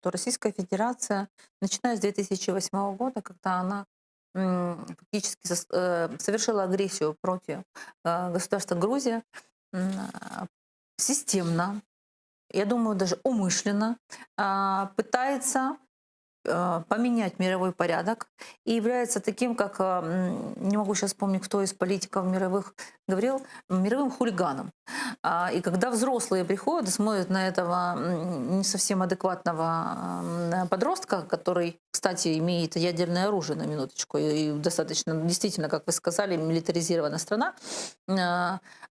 что Российская Федерация, начиная с 2008 года, когда она фактически совершила агрессию против государства Грузия, м, системно, я думаю, даже умышленно пытается поменять мировой порядок и является таким, как, не могу сейчас вспомнить, кто из политиков мировых говорил, мировым хулиганом. И когда взрослые приходят и смотрят на этого не совсем адекватного подростка, который, кстати, имеет ядерное оружие на минуточку, и достаточно, действительно, как вы сказали, милитаризированная страна,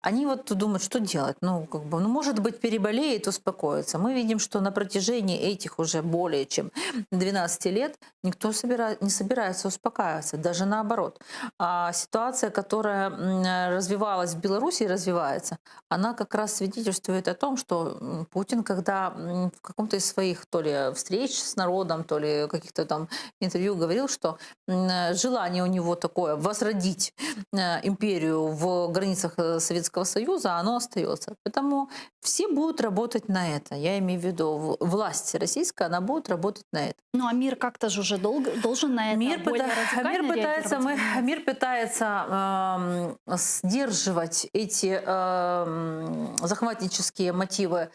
они вот думают, что делать. Ну, как бы, ну, может быть, переболеет, успокоится. Мы видим, что на протяжении этих уже более чем 12 лет никто не собирается успокаиваться, даже наоборот. А ситуация, которая развивалась в Беларуси и развивается, она как раз свидетельствует о том, что Путин, когда в каком-то из своих то ли встреч с народом, то ли каких-то там интервью говорил, что желание у него такое возродить империю в границах Советского Союза, оно остается. Поэтому все будут работать на это. Я имею в виду власть российская, она будет работать на это. Ну, а мир как-то же уже должен на это более радикально реагировать или нет? Мир пытается сдерживать эти захватнические мотивы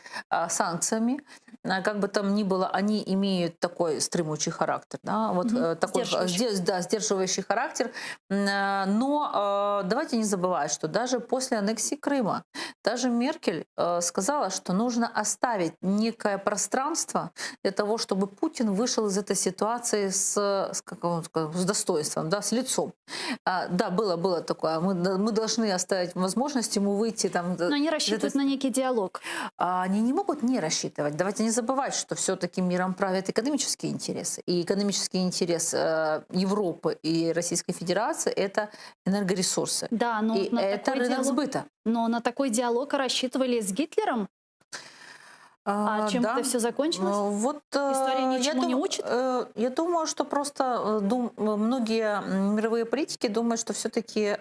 санкциями. Как бы там ни было, они имеют такой стремучий характер, да, вот такой сдерживающий характер. Но давайте не забывать, что даже после аннексии Крыма, даже Меркель сказала, что нужно оставить некое пространство для того, чтобы Путин вышел из этой ситуации с достоинством, да, с лицом. Да, было такое. Мы должны оставить возможность ему выйти. Там, но они рассчитывают на некий диалог. Они не могут не рассчитывать. Давайте не забывать, что все-таки миром правят экономические интересы. И экономический интерес Европы и Российской Федерации — это энергоресурсы. Да, но И это рынок сбыта. Но на такой диалог рассчитывали с Гитлером. А чем Да, это все закончилось? вот История я, ничему не учит? я думаю, что просто многие мировые политики думают, что все-таки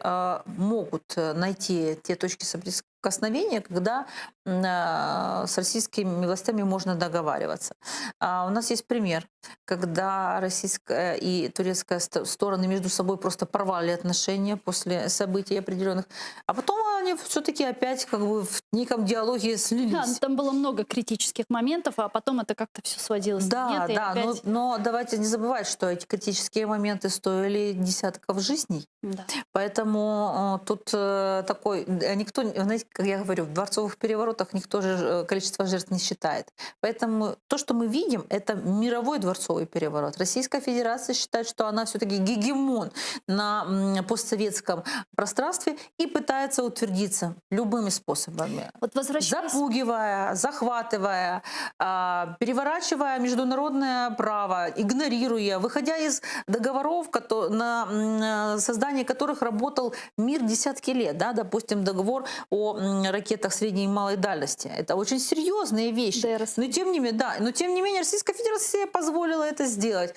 могут найти те точки соприкосновения, когда с российскими властями можно договариваться. У нас есть пример, когда российская и турецкая стороны между собой просто порвали отношения после событий определенных, а потом они все-таки опять как бы в неком диалоге Да, слились. там было много критических моментов, а потом это как-то все сводилось на Да, нет. И да, опять... но давайте не забывать, что эти критические моменты стоили десятков жизней. Да. Поэтому тут такой, никто, знаете, как я говорю, в дворцовых переворотах никто же количество жертв не считает. Поэтому то, что мы видим, это мировой дворцовый переворот. Российская Федерация считает, что она все-таки гегемон на постсоветском пространстве и пытается утвердиться любыми способами. Вот возвращаясь... Запугивая, захватывая, переворачивая международное право, игнорируя, выходя из договоров, на создание которых работал мир десятки лет. Да? Допустим, договор о ракетах средней и малой дальности. Это очень серьезные вещи. ДРС. Но тем не менее, Российская Федерация себе позволила это сделать.